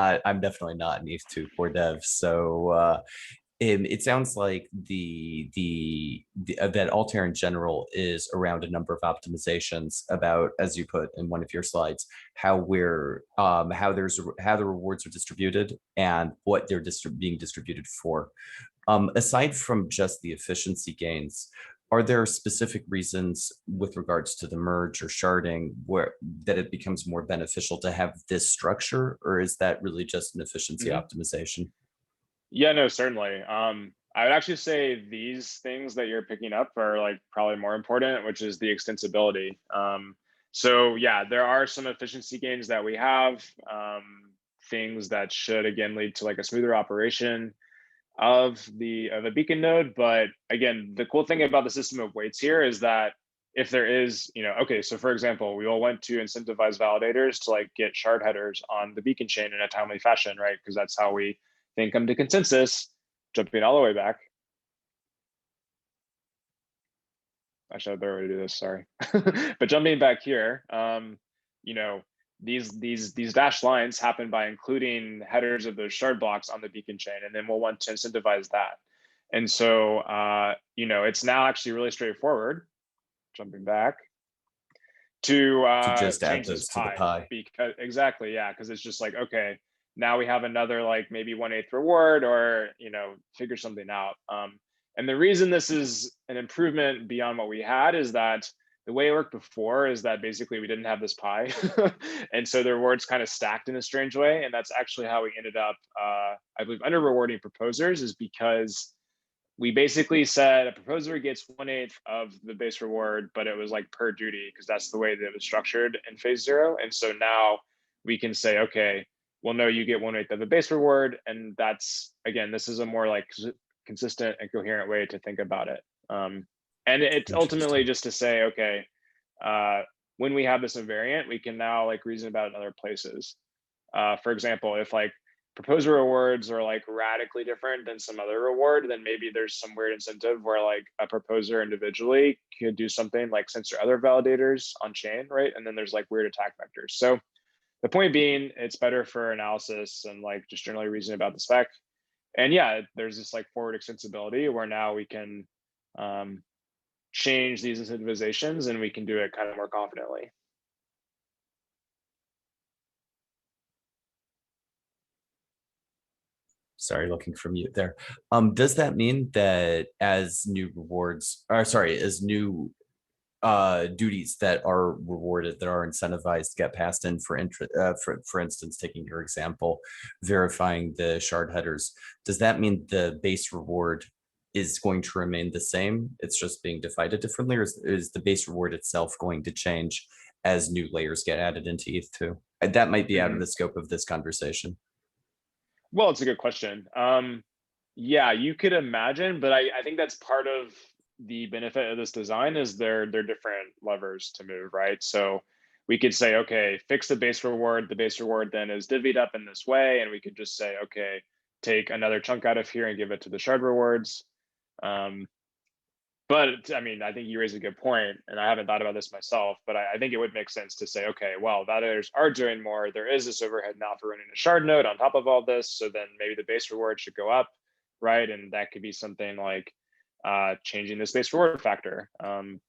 definitely not an ETH2 core dev. So It sounds like that Altair in general is around a number of optimizations about, as you put in one of your slides, how how the rewards are distributed and what they're being distributed for. Aside from just the efficiency gains, are there specific reasons with regards to the merge or sharding that it becomes more beneficial to have this structure, or is that really just an efficiency optimization? Yeah, no, certainly. I would actually say these things that you're picking up are like probably more important, which is the extensibility. So yeah, there are some efficiency gains that we have, things that should again lead to like a smoother operation of a beacon node. But again, the cool thing about the system of weights here is that if there is, okay, so for example, we all went to incentivize validators to like get shard headers on the beacon chain in a timely fashion, right? Because that's how we then come to consensus, jumping all the way back. I should have a better way to do this, sorry. But jumping back here, these dashed lines happen by including headers of those shard blocks on the beacon chain, and then we'll want to incentivize that. And so, it's now actually really straightforward, jumping back, to just add change those this to the pie. Because exactly, yeah, because it's just like, okay, now we have another like maybe 1/8 reward, or figure something out. And the reason this is an improvement beyond what we had is that the way it worked before is that basically we didn't have this pie. And so the rewards kind of stacked in a strange way. And that's actually how we ended up, I believe, under rewarding proposers, is because we basically said a proposer gets 1/8 of the base reward, but it was like per duty, because that's the way that it was structured in phase 0. And so now we can say, okay, well, no, you get 1/8 of the base reward. And that's, again, this is a more like consistent and coherent way to think about it. And it's ultimately just to say, okay, when we have this invariant, we can now like reason about it in other places. For example, if like proposer rewards are like radically different than some other reward, then maybe there's some weird incentive where like a proposer individually could do something like censor other validators on chain, right? And then there's like weird attack vectors. So the point being, it's better for analysis and like just generally reason about the spec. And yeah, there's this like forward extensibility where now we can change these incentivizations, and we can do it kind of more confidently. Sorry, looking for mute there. Does that mean that as new rewards, or sorry, as new duties that are rewarded, that are incentivized, get passed in for instance, taking your example, verifying the shard headers, does that mean the base reward is going to remain the same? It's just being divided differently, or is the base reward itself going to change as new layers get added into ETH2? That might be out of the scope of this conversation. Well, it's a good question. Yeah, you could imagine, but I think that's part of the benefit of this design is they're different levers to move, right? So we could say, okay, fix the base reward. The base reward then is divvied up in this way, and we could just say, okay, take another chunk out of here and give it to the shard rewards. But I mean, I think you raise a good point, and I haven't thought about this myself, but I think it would make sense to say, okay, well, validators are doing more. There is this overhead now for running a shard node on top of all this. So then maybe the base reward should go up, right? And that could be something like changing this base reward factor.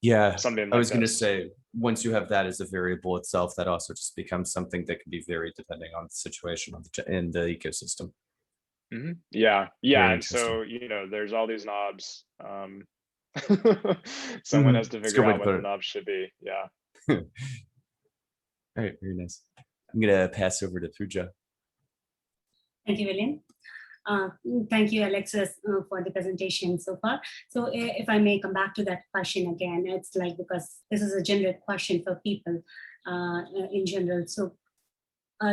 Yeah, something like I was going to say, once you have that as a variable itself, that also just becomes something that can be varied depending on the situation in the ecosystem. Yeah, and so there's all these knobs. Someone has to figure out what the knobs should be. Yeah. All right, very nice. I'm gonna pass over to Pooja. Thank you, William. Thank you, Alexis, for the presentation so far. So if I may come back to that question again, it's like, because this is a generic question for people in general. So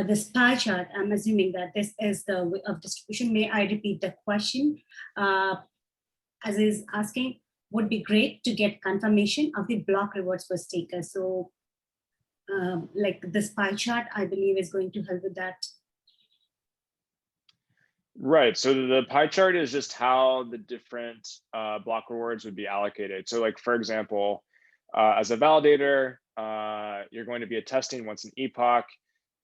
this pie chart, I'm assuming that this is the way of distribution. May I repeat the question? As is asking, would be great to get confirmation of the block rewards per staker. So like this pie chart, I believe is going to help with that. Right, so the pie chart is just how the different block rewards would be allocated. So like, for example, as a validator, you're going to be attesting once an epoch.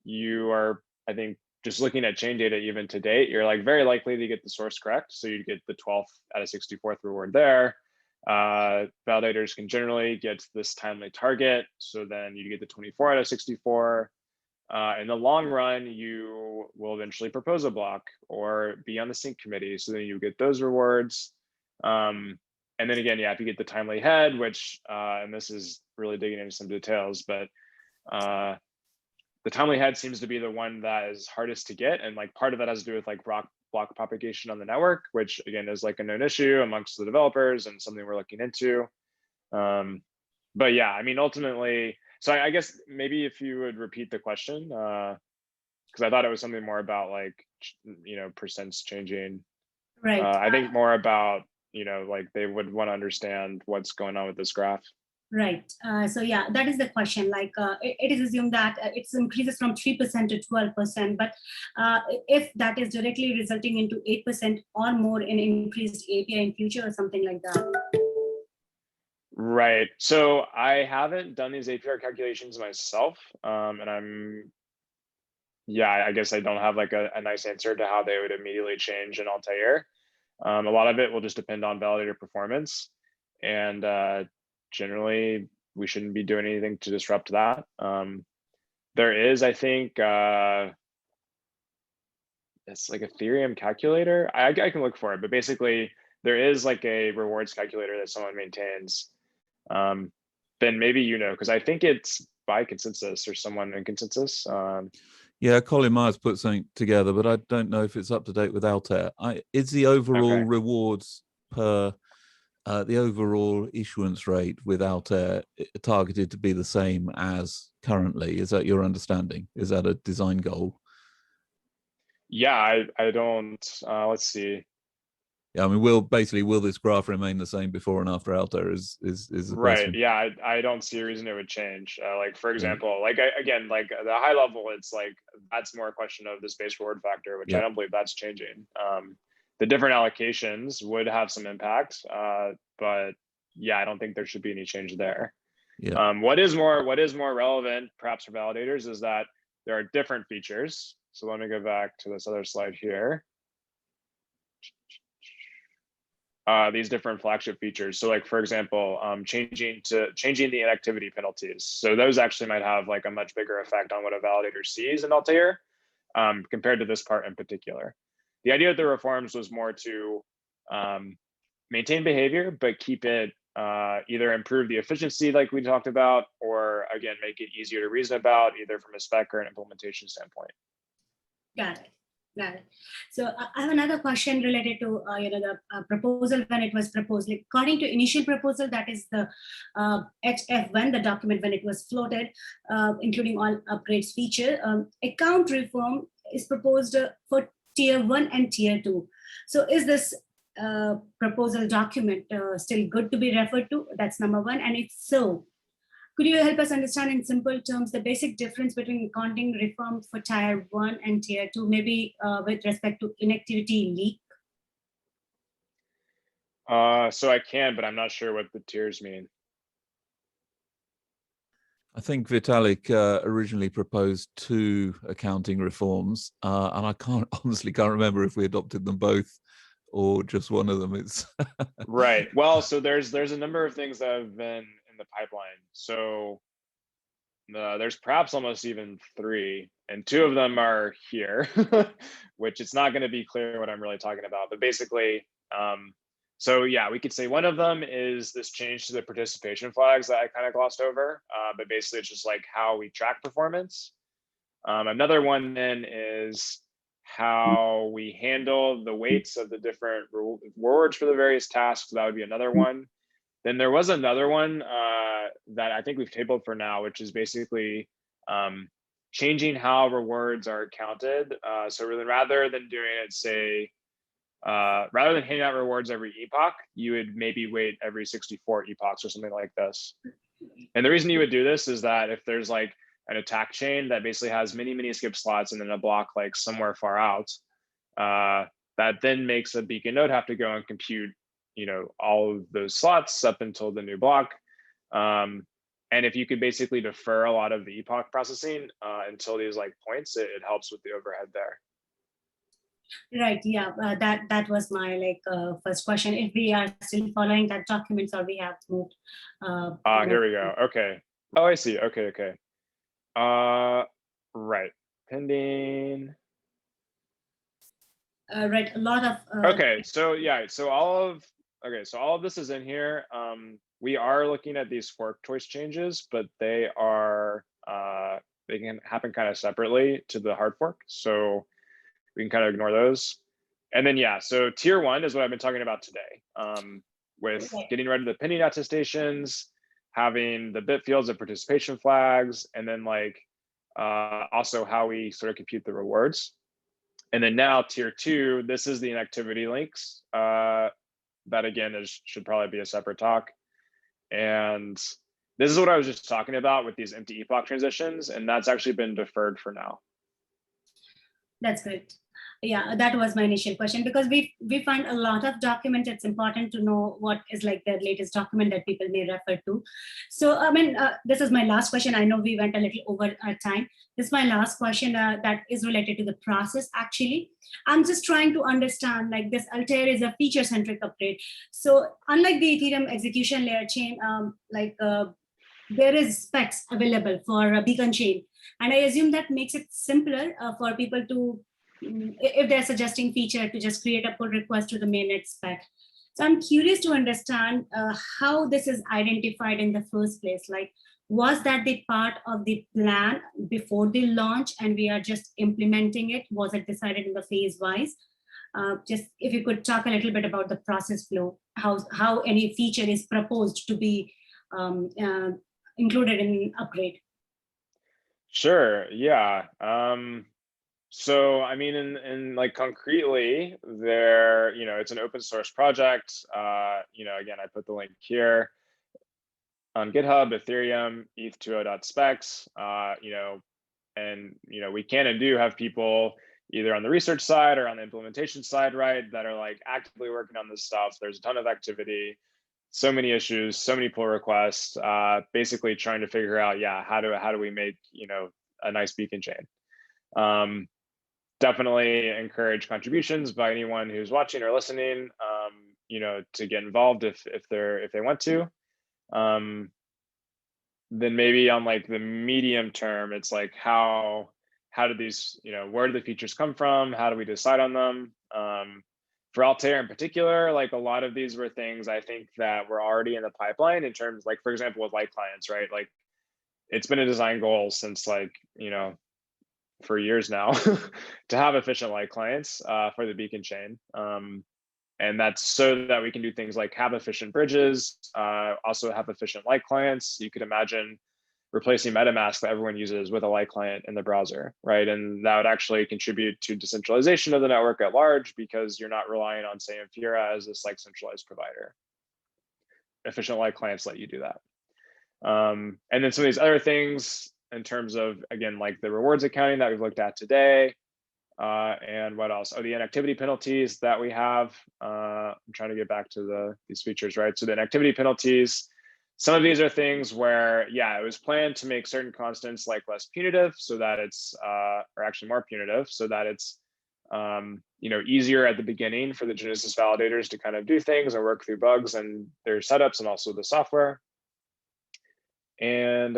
You are, I think, just looking at chain data even to date, you're like very likely to get the source correct. So you get the 12th out of 64th reward there. Validators can generally get this timely target. So then you get the 24 out of 64. In the long run, you will eventually propose a block or be on the sync committee. So then you get those rewards. And then again, yeah, if you get the timely head, which, and this is really digging into some details, but the timely head seems to be the one that is hardest to get. And like part of that has to do with like block propagation on the network, which again is like a known issue amongst the developers and something we're looking into. But yeah, I mean, ultimately, so I guess maybe if you would repeat the question, because I thought it was something more about like, you know, percents changing. Right. I think more about, you know, like they would want to understand what's going on with this graph. Right. So yeah, that is the question. Like it is assumed that it increases from 3% to 12%, but if that is directly resulting into 8% or more in increased API in future or something like that. Right. So I haven't done these APR calculations myself, and yeah, I guess I don't have like a nice answer to how they would immediately change in Altair. A lot of it will just depend on validator performance, and generally we shouldn't be doing anything to disrupt that. There is, I think, it's like Ethereum calculator. I can look for it, but basically there is like a rewards calculator that someone maintains. Then maybe you know, because I think it's by consensus or someone in consensus. Yeah, Colin Myers put something together, but I don't know if it's up to date with Altair. Is the overall Okay. rewards per the overall issuance rate with Altair targeted to be the same as currently? Is that your understanding? Is that a design goal? Yeah, I don't. Let's see. Yeah, I mean, will this graph remain the same before and after Altair is the Right. question. Yeah, I don't see a reason it would change. Like for example, like again, like the high level, it's like that's more a question of the space reward factor, which I don't believe that's changing. The different allocations would have some impact, but yeah, I don't think there should be any change there. Yeah. What is more relevant, perhaps for validators, is that there are different features. So let me go back to this other slide here. These different flagship features. So like, for example, changing the inactivity penalties. So those actually might have like a much bigger effect on what a validator sees in Altair compared to this part in particular. The idea of the reforms was more to maintain behavior, but keep it either improve the efficiency like we talked about, or again, make it easier to reason about either from a spec or an implementation standpoint. Got it. Got it. So I have another question related to the proposal when it was proposed. Like, according to initial proposal, that is the HF1, the document when it was floated, including all upgrades feature. Account reform is proposed for tier 1 and tier 2. So is this proposal document still good to be referred to? That's number one. And if so, could you help us understand in simple terms the basic difference between accounting reform for tier 1 and tier 2, maybe with respect to inactivity leak? So I can, but I'm not sure what the tiers mean. I think Vitalik originally proposed 2 accounting reforms, and I honestly can't remember if we adopted them both or just one of them. It's right. Well, so there's a number of things that have been in the pipeline. So there's perhaps almost even 3, and 2 of them are here, which it's not going to be clear what I'm really talking about. But basically, so yeah, we could say one of them is this change to the participation flags that I kind of glossed over, but basically it's just like how we track performance. Another one then is how we handle the weights of the different rewards for the various tasks. That would be another one. Then there was another one that I think we've tabled for now, which is basically changing how rewards are counted. So really, rather than doing it, say, rather than handing out rewards every epoch, you would maybe wait every 64 epochs or something like this. And the reason you would do this is that if there's like an attack chain that basically has many skip slots and then a block like somewhere far out, that then makes a beacon node have to go and compute, all of those slots up until the new block. And And if you could basically defer a lot of the epoch processing until these like points, it helps with the overhead there. Right. Yeah. That was my first question. If we are still following that documents or we have moved. Here we go. Okay. Oh, I see. Okay. Okay. Right. Pending. Right. A lot of. Okay. So yeah. So all of this is in here. We are looking at these fork choice changes, but they can happen kind of separately to the hard fork. So we can kind of ignore those. And then, yeah, so tier 1 is what I've been talking about today, with getting rid of the pending attestations, having the bit fields and participation flags, and then like also how we sort of compute the rewards. And then now tier 2, this is the inactivity links. That again should probably be a separate talk. And this is what I was just talking about with these empty epoch transitions, and that's actually been deferred for now. That's good. Yeah, that was my initial question, because we find a lot of documents. It's important to know what is like the latest document that people may refer to. So I mean, this is my last question. I know we went a little over our time. This is my last question that is related to the process. Actually, I'm just trying to understand, like, this Altair is a feature-centric upgrade. So unlike the Ethereum execution layer chain, there is specs available for a beacon chain. And I assume that makes it simpler for people to, if they're suggesting feature, to just create a pull request to the mainnet spec. So I'm curious to understand how this is identified in the first place. Like, was that the part of the plan before the launch and we are just implementing it? Was it decided in the phase wise? Just if you could talk a little bit about the process flow, how any feature is proposed to be included in upgrade. Sure. Yeah. So I mean, in like concretely, there, it's an open source project. Again, I put the link here on GitHub, Ethereum, ETH20.specs. And we can and do have people either on the research side or on the implementation side, right, that are like actively working on this stuff. There's a ton of activity. So many issues, so many pull requests, basically trying to figure out, how do we make, a nice beacon chain. Definitely encourage contributions by anyone who's watching or listening, to get involved if they want to. Then maybe on like the medium term, it's like how do these, where do the features come from? How do we decide on them? For Altair in particular, like a lot of these were things I think that were already in the pipeline in terms, like, for example, with light clients, right? Like, it's been a design goal since for years now to have efficient light clients for the beacon chain. And that's so that we can do things like have efficient bridges, also have efficient light clients. You could imagine replacing MetaMask that everyone uses with a light client in the browser, right? And that would actually contribute to decentralization of the network at large, because you're not relying on, say, Infura as this like centralized provider. Efficient light clients let you do that. And then some of these other things in terms of, again, like the rewards accounting that we've looked at today, and what else? Oh, the inactivity penalties that we have. I'm trying to get back to these features, right? So the inactivity penalties, some of these are things where, it was planned to make certain constants like less punitive, so that it's, or actually more punitive, so that it's, easier at the beginning for the Genesis validators to kind of do things and work through bugs and their setups and also the software. And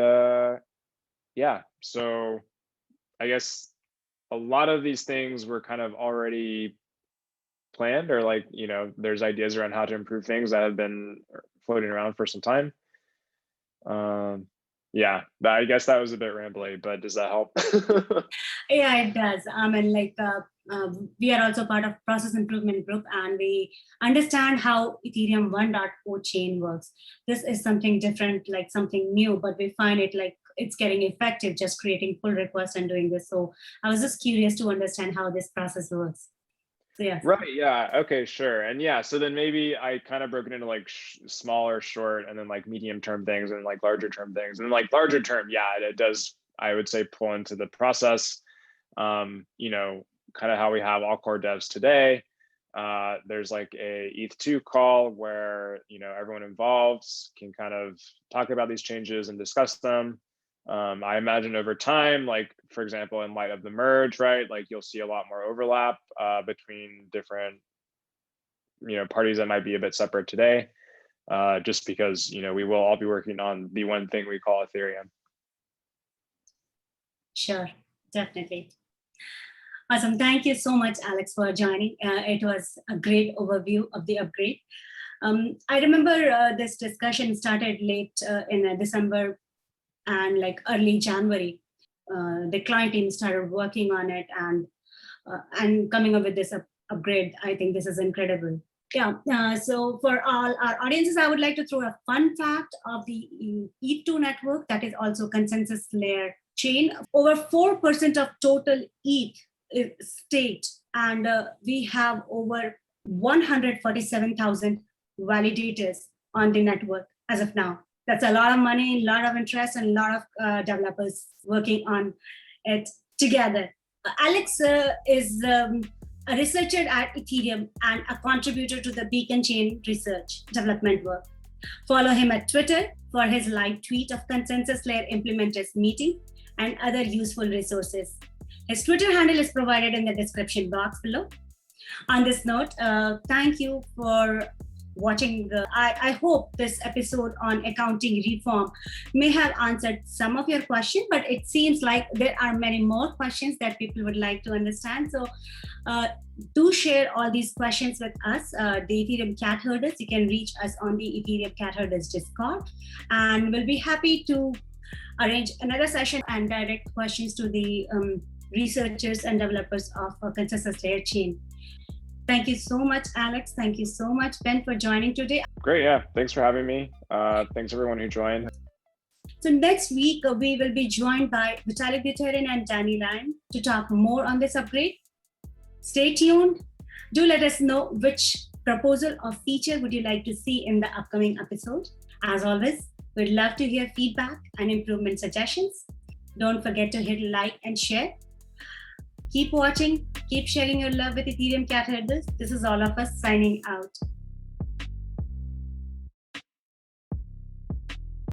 so I guess a lot of these things were kind of already planned, or like, there's ideas around how to improve things that have been floating around for some time. I guess that was a bit rambly, but does that help? Yeah, it does. We are also part of process improvement group, and we understand how Ethereum 1.0 chain works. This is something different, like something new, but we find it like it's getting effective just creating pull requests and doing this. So I was just curious to understand how this process works. So yeah. Right. Yeah. Okay. Sure. And so then maybe I kind of broke it into like smaller, short, and then like medium term things, and like larger term things. And like larger term, it does, I would say, pull into the process. Kind of how we have all core devs today. There's like a ETH2 call where, everyone involved can kind of talk about these changes and discuss them. I imagine over time, like, for example, in light of the merge, right, like you'll see a lot more overlap between different, parties that might be a bit separate today, just because, we will all be working on the one thing we call Ethereum. Sure, definitely. Awesome. Thank you so much, Alex, for joining. It was a great overview of the upgrade. I remember this discussion started late in December and like early January. The client team started working on it and coming up with this upgrade. I think this is incredible. Yeah. So for all our audiences, I would like to throw a fun fact of the ETH2 network that is also consensus layer chain. Over 4% of total ETH is staked, and we have over 147,000 validators on the network as of now. That's a lot of money, a lot of interest, and a lot of developers working on it together. Alex is a researcher at Ethereum and a contributor to the Beacon Chain research development work. Follow him at Twitter for his live tweet of consensus layer implementers meeting and other useful resources. His Twitter handle is provided in the description box below. On this note, thank you for watching. I hope this episode on accounting reform may have answered some of your questions, but it seems like there are many more questions that people would like to understand. So do share all these questions with us, the Ethereum cat herders. You can reach us on the Ethereum cat herders Discord, and we'll be happy to arrange another session and direct questions to the researchers and developers of a consensus layer chain. Thank you so much, Alex. Thank you so much, Ben, for joining today. Great, yeah. Thanks for having me. Thanks everyone who joined. So next week, we will be joined by Vitalik Buterin and Danny Lyon to talk more on this upgrade. Stay tuned. Do let us know which proposal or feature would you like to see in the upcoming episode. As always, we'd love to hear feedback and improvement suggestions. Don't forget to hit like and share. Keep watching, keep sharing your love with Ethereum cat herders. This is all of us signing out.